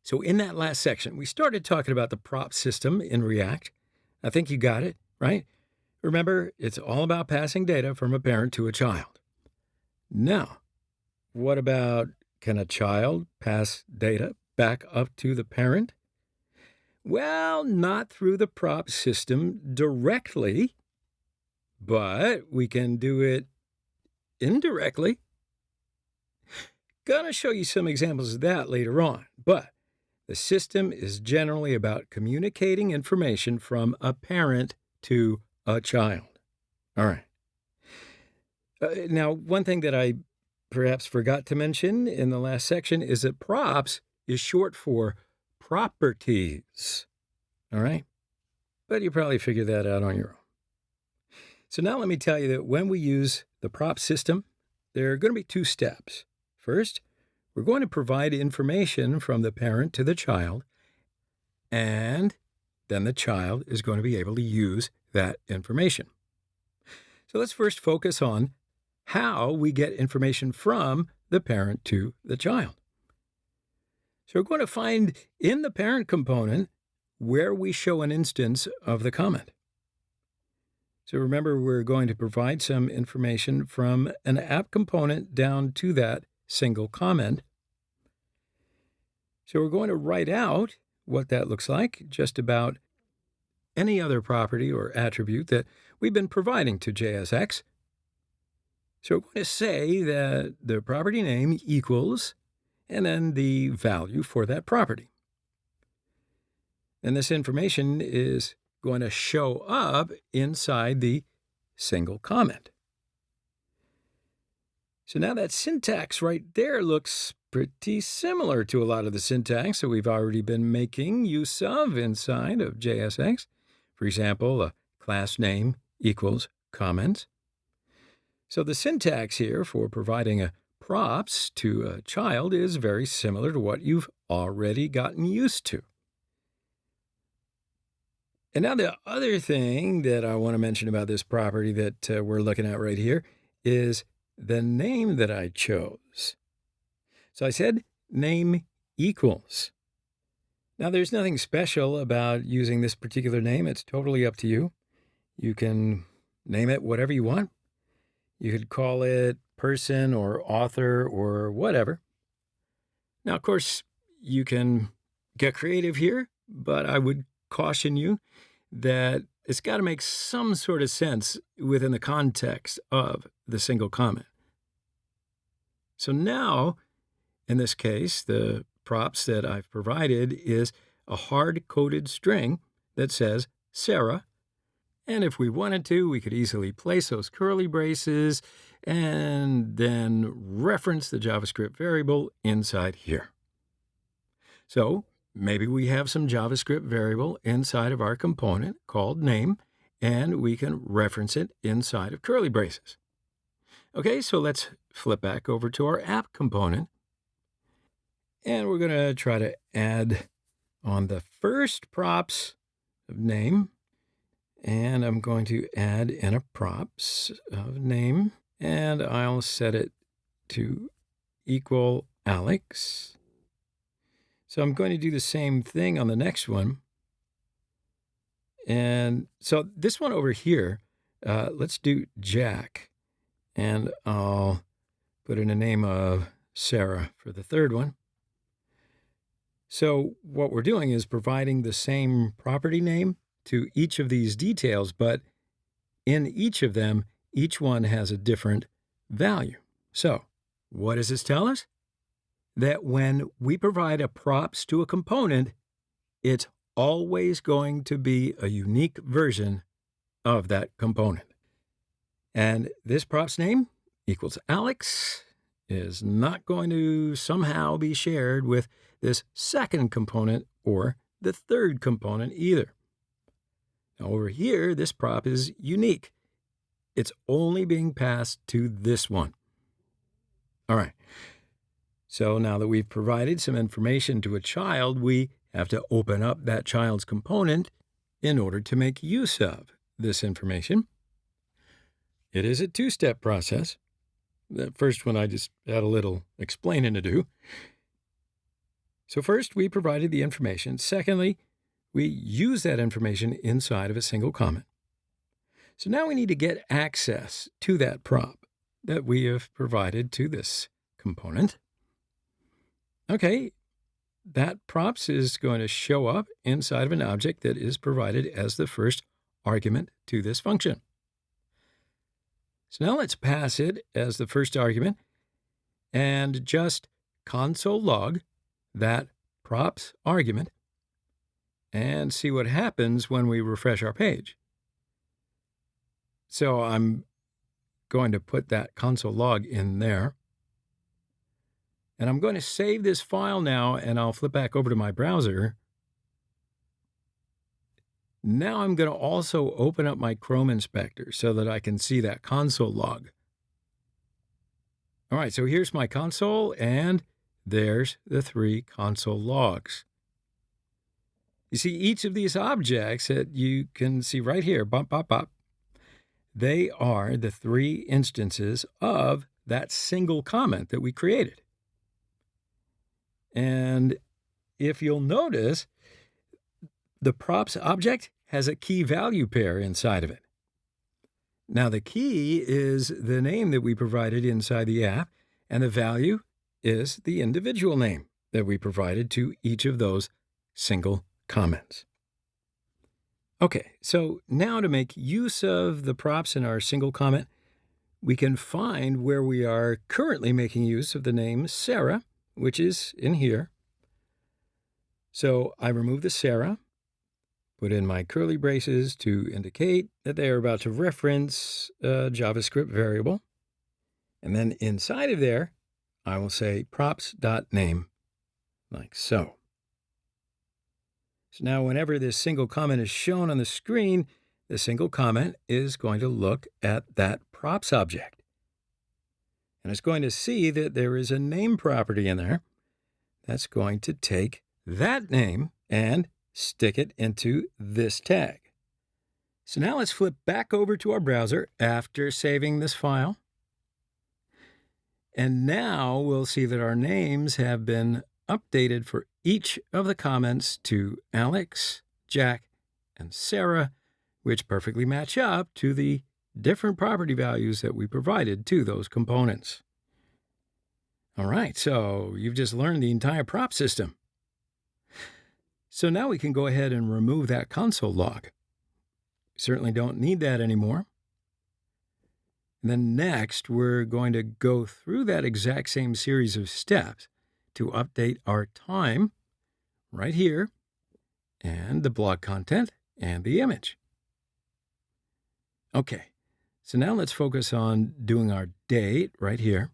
So in that last section, we started talking about the prop system in React. I think you got it, right? Remember, it's all about passing data from a parent to a child. Now, what about, can a child pass data back up to the parent? Well, not through the prop system directly, but we can do it indirectly. Gonna show you some examples of that later on, but the system is generally about communicating information from a parent to a child. All right. Now, one thing that I perhaps forgot to mention in the last section is that props is short for properties. All right? But you probably figured that out on your own. So now let me tell you that when we use the prop system, there are going to be two steps. First, we're going to provide information from the parent to the child, and then the child is going to be able to use that information. So let's first focus on how we get information from the parent to the child. So we're going to find in the parent component where we show an instance of the comment. So remember, we're going to provide some information from an app component down to that single comment. So we're going to write out what that looks like, just about any other property or attribute that we've been providing to JSX. So we're going to say that the property name equals, and then the value for that property. And this information is going to show up inside the single comment. So now that syntax right there looks pretty similar to a lot of the syntax that we've already been making use of inside of JSX. For example, a class name equals comment. So the syntax here for providing a props to a child is very similar to what you've already gotten used to. And now the other thing that I want to mention about this property that we're looking at right here is the name that I chose. So I said name equals. Now there's nothing special about using this particular name. It's totally up to you. You can name it whatever you want. You could call it person or author or whatever. Now, of course, you can get creative here, but I would caution you that it's got to make some sort of sense within the context of the single comment. So now, in this case, the props that I've provided is a hard-coded string that says Sarah. And if we wanted to, we could easily place those curly braces and then reference the JavaScript variable inside here. So maybe we have some JavaScript variable inside of our component called name, and we can reference it inside of curly braces. Okay, so let's flip back over to our app component. And we're going to try to add on the first props of name. And I'm going to add in a props of name, and I'll set it to equal Alex. So I'm going to do the same thing on the next one. And so this one over here, let's do Jack. And I'll put in a name of Sarah for the third one. So what we're doing is providing the same property name to each of these details, but in each of them, each one has a different value. So what does this tell us? That when we provide a props to a component, it's always going to be a unique version of that component. And this props name equals Alex is not going to somehow be shared with this second component or the third component either. Now over here, this prop is unique. It's only being passed to this one. All right. So now that we've provided some information to a child, we have to open up that child's component in order to make use of this information. It is a two-step process. The first one I just had a little explaining to do. So first, we provided the information. Secondly, we use that information inside of a single comment. So now we need to get access to that prop that we have provided to this component. Okay, that props is going to show up inside of an object that is provided as the first argument to this function. So now let's pass it as the first argument and just console log that props argument and see what happens when we refresh our page. So I'm going to put that console log in there. And I'm going to save this file now, and I'll flip back over to my browser. Now I'm going to also open up my Chrome inspector so that I can see that console log. All right, so here's my console, and there's the 3 console logs. You see, each of these objects that you can see right here, bop, bop, bop, they are the 3 instances of that single comment that we created. And if you'll notice, the props object has a key value pair inside of it. Now, the key is the name that we provided inside the app, and the value is the individual name that we provided to each of those single comments. Okay, so now to make use of the props in our single comment, we can find where we are currently making use of the name Sarah, which is in here. So I remove the Sarah, put in my curly braces to indicate that they are about to reference a JavaScript variable. And then inside of there, I will say props.name, like so. So now whenever this single comment is shown on the screen, the single comment is going to look at that props object. And it's going to see that there is a name property in there that's going to take that name and stick it into this tag. So now let's flip back over to our browser after saving this file. And now we'll see that our names have been updated for each of the comments to Alex, Jack, and Sarah, which perfectly match up to the different property values that we provided to those components. All right, so you've just learned the entire prop system. So now we can go ahead and remove that console log. Certainly don't need that anymore. And then next, we're going to go through that exact same series of steps to update our time right here, and the blog content, and the image. Okay, so now let's focus on doing our date right here.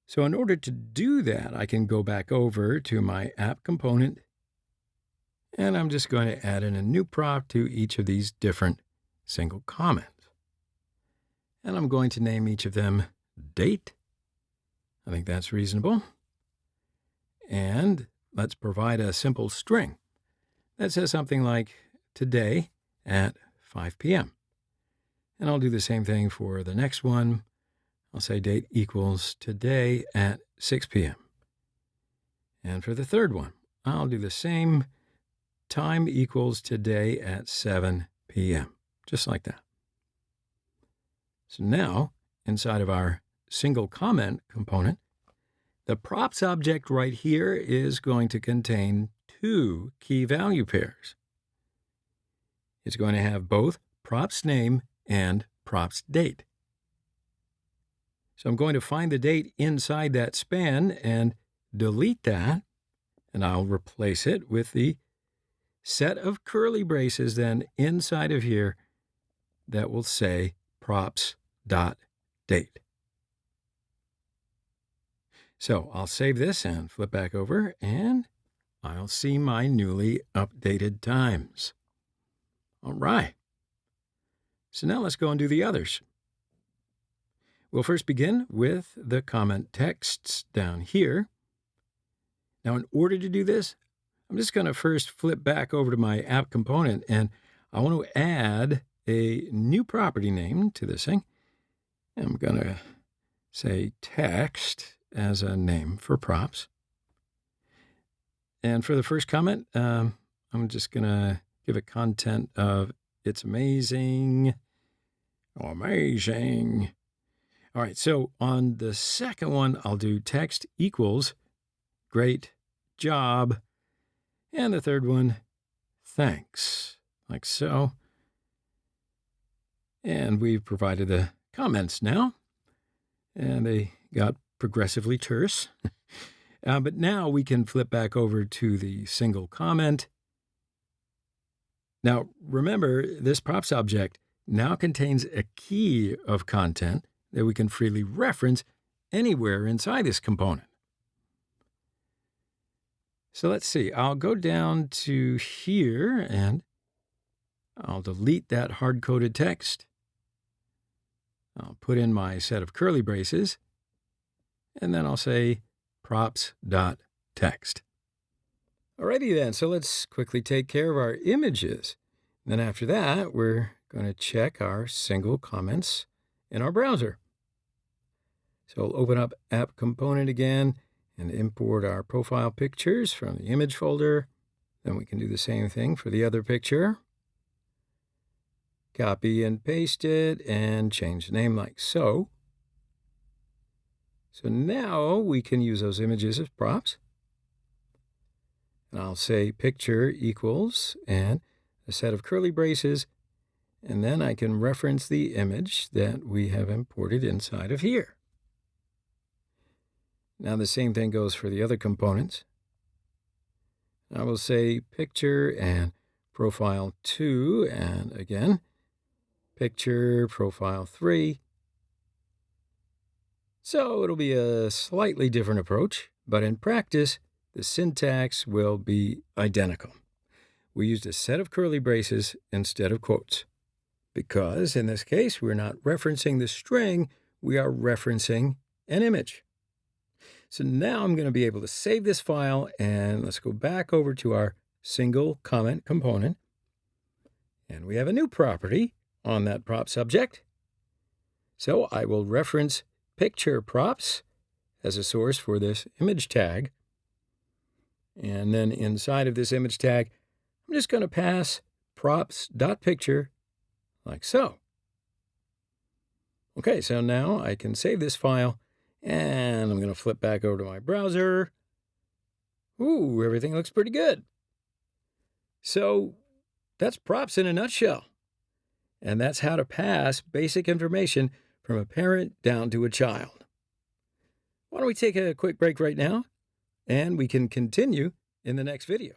So in order to do that, I can go back over to my app component, and I'm just going to add in a new prop to each of these different single comments. And I'm going to name each of them date. I think that's reasonable. And let's provide a simple string that says something like today at 5 p.m. And I'll do the same thing for the next one. I'll say date equals today at 6 p.m. And for the third one, I'll do the same. Time equals today at 7 p.m. Just like that. So now, inside of our single comment component, the props object right here is going to contain 2 key value pairs. It's going to have both props name and props date. So I'm going to find the date inside that span and delete that, and I'll replace it with the set of curly braces then inside of here that will say props.date. So I'll save this and flip back over, and I'll see my newly updated times. All right. So now let's go and do the others. We'll first begin with the comment texts down here. Now, in order to do this, I'm just going to first flip back over to my app component, and I want to add a new property name to this thing. I'm going to say text, as a name for props. And for the first comment, I'm just going to give it content of it's amazing. Amazing. All right, so on the second one, I'll do text equals great job. And the third one, thanks, like so. And we've provided the comments now, and they got progressively terse. But now we can flip back over to the single comment. Now, remember, this props object now contains a key of content that we can freely reference anywhere inside this component. So let's see. I'll go down to here, and I'll delete that hard-coded text. I'll put in my set of curly braces, and then I'll say props.text. Alrighty then, so let's quickly take care of our images. And then after that, we're going to check our single comments in our browser. So we'll open up App Component again and import our profile pictures from the image folder. Then we can do the same thing for the other picture. Copy and paste it and change the name like so. So now we can use those images as props. And I'll say picture equals and a set of curly braces, and then I can reference the image that we have imported inside of here. Now the same thing goes for the other components. I will say picture and profile 2, and again, picture profile 3. So it'll be a slightly different approach, but in practice, the syntax will be identical. We used a set of curly braces instead of quotes, because in this case, we're not referencing the string, we are referencing an image. So now I'm going to be able to save this file, and let's go back over to our single comment component. And we have a new property on that prop subject. So I will reference picture props as a source for this image tag. And then inside of this image tag, I'm just going to pass props.picture like so. Okay, so now I can save this file, and I'm going to flip back over to my browser. Ooh, everything looks pretty good. So that's props in a nutshell. And that's how to pass basic information from a parent down to a child. Why don't we take a quick break right now, and we can continue in the next video.